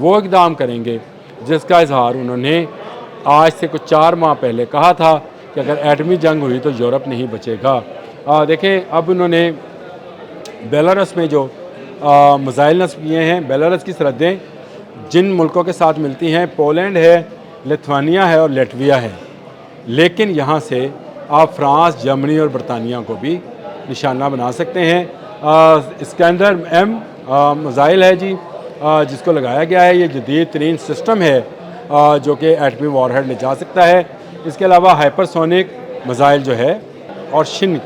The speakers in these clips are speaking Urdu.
وہ اقدام کریں گے جس کا اظہار انہوں نے آج سے کچھ 4 ماہ پہلے کہا تھا کہ اگر ایٹمی جنگ ہوئی تو یورپ نہیں بچے گا۔ دیکھیں اب انہوں نے بیلاروس میں جو میزائل نصب کیے ہیں، بیلاروس کی سرحدیں جن ملکوں کے ساتھ ملتی ہیں پولینڈ ہے، لتھوانیا ہے اور لیٹویا ہے، لیکن یہاں سے آپ فرانس، جرمنی اور برطانیہ کو بھی نشانہ بنا سکتے ہیں۔ اسکینڈر ایم میزائل ہے جی، جس کو لگایا گیا ہے، یہ جدید ترین سسٹم ہے جو کہ ایٹمی وار ہیڈ لے جا سکتا ہے۔ اس کے علاوہ ہائپر سونک میزائل جو ہے اور شن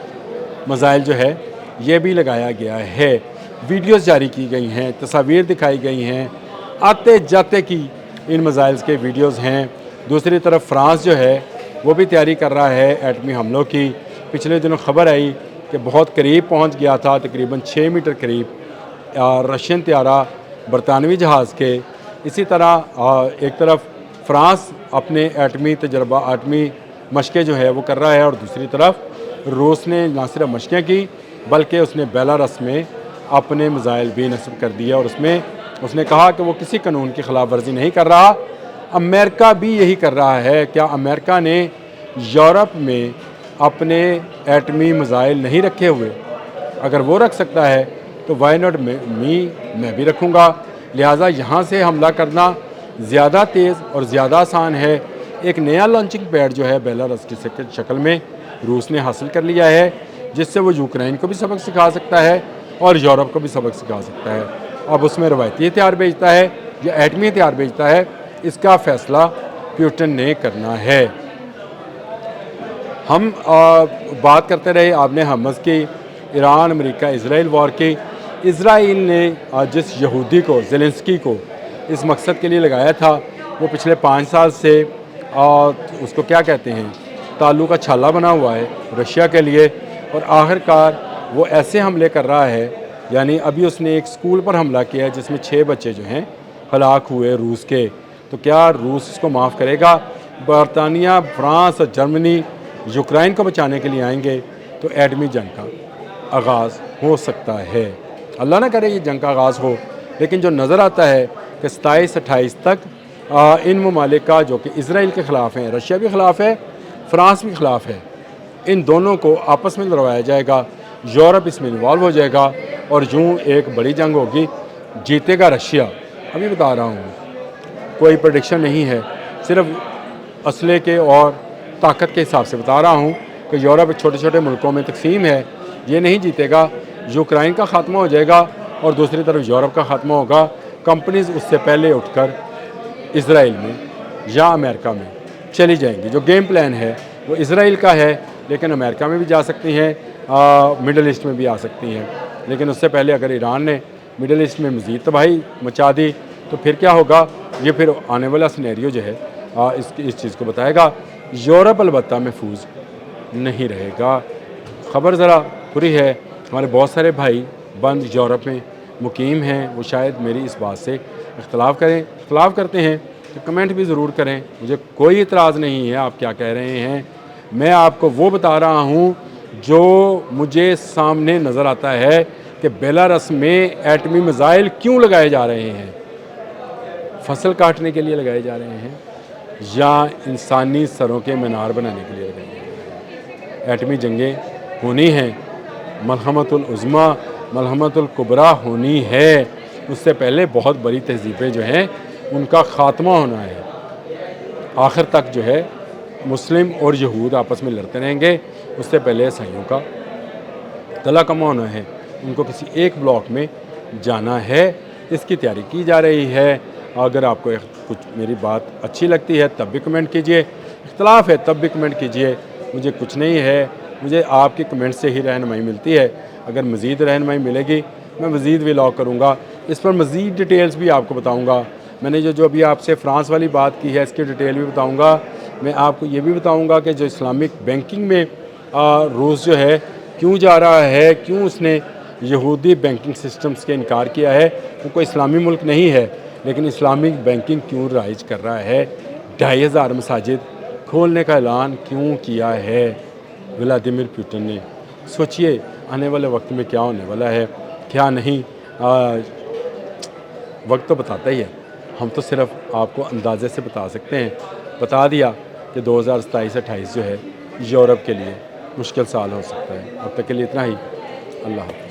میزائل جو ہے یہ بھی لگایا گیا ہے۔ ویڈیوز جاری کی گئی ہیں، تصاویر دکھائی گئی ہیں، آتے جاتے کی ان میزائلز کے ویڈیوز ہیں۔ دوسری طرف فرانس جو ہے وہ بھی تیاری کر رہا ہے ایٹمی حملوں کی۔ پچھلے دنوں خبر آئی کہ بہت قریب پہنچ گیا تھا، تقریباً 6 میٹر قریب رشین طیارہ برطانوی جہاز کے۔ اسی طرح ایک طرف فرانس اپنے ایٹمی تجربہ، ایٹمی مشقیں جو ہے وہ کر رہا ہے، اور دوسری طرف روس نے نہ صرف مشقیں کی بلکہ اس نے بیلاروس میں اپنے میزائل بھی نصب کر دیا، اور اس نے کہا کہ وہ کسی قانون کی خلاف ورزی نہیں کر رہا۔ امریکہ بھی یہی کر رہا ہے۔ کیا امریکہ نے یورپ میں اپنے ایٹمی میزائل نہیں رکھے ہوئے؟ اگر وہ رکھ سکتا ہے تو وائی ناٹ میں بھی رکھوں گا۔ لہٰذا یہاں سے حملہ کرنا زیادہ تیز اور زیادہ آسان ہے۔ ایک نیا لانچنگ پیڈ جو ہے بیلاروس کی شکل میں روس نے حاصل کر لیا ہے، جس سے وہ یوکرین کو بھی سبق سکھا سکتا ہے اور یورپ کو بھی سبق سکھا سکتا ہے۔ اب اس میں روایتی ہتھیار بھیجتا ہے یا ایٹمی ہتھیار بھیجتا ہے، اس کا فیصلہ پیوٹن نے کرنا ہے۔ ہم بات کرتے رہے، آپ نے حماس کی، ایران امریکہ اسرائیل وار کی۔ اسرائیل نے جس یہودی کو، زیلنسکی کو اس مقصد کے لیے لگایا تھا، وہ پچھلے 5 سال سے اس کو کیا کہتے ہیں، تالو کا چھالا بنا ہوا ہے رشیا کے لیے، اور آخر کار وہ ایسے حملے کر رہا ہے۔ یعنی ابھی اس نے ایک سکول پر حملہ کیا ہے جس میں 6 بچے جو ہیں ہلاک ہوئے روس کے۔ تو کیا روس اس کو معاف کرے گا؟ برطانیہ، فرانس اور جرمنی یوکرائن کو بچانے کے لیے آئیں گے تو ایٹمی جنگ کا آغاز ہو سکتا ہے۔ اللہ نہ کرے یہ جنگ کا آغاز ہو، لیکن جو نظر آتا ہے کہ 27-28 تک ان ممالک کا جو کہ اسرائیل کے خلاف ہیں، رشیا بھی خلاف ہے، فرانس بھی خلاف ہے، ان دونوں کو آپس میں لڑوایا جائے گا، یورپ اس میں انوالو ہو جائے گا، اور یوں ایک بڑی جنگ ہوگی۔ جیتے گا رشیا، ابھی بتا رہا ہوں، کوئی پریڈکشن نہیں ہے، صرف اسلحے کے اور طاقت کے حساب سے بتا رہا ہوں کہ یورپ چھوٹے چھوٹے ملکوں میں تقسیم ہے، یہ نہیں جیتے گا۔ یوکرائن کا خاتمہ ہو جائے گا اور دوسری طرف یورپ کا خاتمہ ہوگا۔ کمپنیز اس سے پہلے اٹھ کر اسرائیل میں یا امریکہ میں چلی جائیں گی۔ جو گیم پلان ہے وہ اسرائیل کا ہے، لیکن امریکہ میں بھی جا سکتی ہیں، مڈل ایسٹ میں بھی آ سکتی ہیں، لیکن اس سے پہلے اگر ایران نے مڈل ایسٹ میں مزید تباہی مچا دی تو پھر کیا ہوگا؟ یہ پھر آنے والا سینیریو جو ہے اس چیز کو بتائے گا۔ یورپ البتہ محفوظ نہیں رہے گا۔ خبر ذرا بری ہے، ہمارے بہت سارے بھائی بند یورپ میں مقیم ہیں، وہ شاید میری اس بات سے اختلاف کرتے ہیں تو کمنٹ بھی ضرور کریں، مجھے کوئی اعتراض نہیں ہے آپ کیا کہہ رہے ہیں۔ میں آپ کو وہ بتا رہا ہوں جو مجھے سامنے نظر آتا ہے کہ بیلاروس میں ایٹمی میزائل کیوں لگائے جا رہے ہیں۔ فصل کاٹنے کے لیے لگائے جا رہے ہیں یا انسانی سروں کے مینار بنانے کے لیے لگائے جا رہے ہیں؟ ایٹمی جنگیں ہونی ہیں، ملحمۃ العظمیٰ، ملحمۃ الکبریٰ ہونی ہے، اس سے پہلے بہت بڑی تہذیبیں جو ہیں ان کا خاتمہ ہونا ہے۔ آخر تک جو ہے مسلم اور یہود آپس میں لڑتے رہیں گے، اس سے پہلے عیسائیوں کا تلا کما ہونا ہے، ان کو کسی ایک بلاک میں جانا ہے، اس کی تیاری کی جا رہی ہے۔ اگر آپ کو کچھ میری بات اچھی لگتی ہے تب بھی کمنٹ کیجئے، اختلاف ہے تب بھی کمنٹ کیجئے، مجھے کچھ نہیں ہے، مجھے آپ کی کمنٹ سے ہی رہنمائی ملتی ہے۔ اگر مزید رہنمائی ملے گی میں مزید ولاگ کروں گا، اس پر مزید ڈیٹیلز بھی آپ کو بتاؤں گا۔ میں نے جو ابھی آپ سے فرانس والی بات کی ہے اس کی ڈیٹیل بھی بتاؤں گا۔ میں آپ کو یہ بھی بتاؤں گا کہ جو اسلامک بینکنگ میں روس جو ہے کیوں جا رہا ہے، کیوں اس نے یہودی بینکنگ سسٹمز کے انکار کیا ہے۔ وہ کوئی اسلامی ملک نہیں ہے، لیکن اسلامک بینکنگ کیوں رائج کر رہا ہے، 2500 مساجد کھولنے کا اعلان کیوں کیا ہے ولادیمیر پوٹن نے۔ سوچئے آنے والے وقت میں کیا ہونے والا ہے، کیا نہیں، وقت تو بتاتا ہی ہے۔ ہم تو صرف آپ کو اندازے سے بتا سکتے ہیں. بتا دیا کہ 2027-28 جو ہے یورپ کے لیے مشکل سال ہو سکتا ہے. اب تک کے لیے اتنا ہی. اللہ حافظ.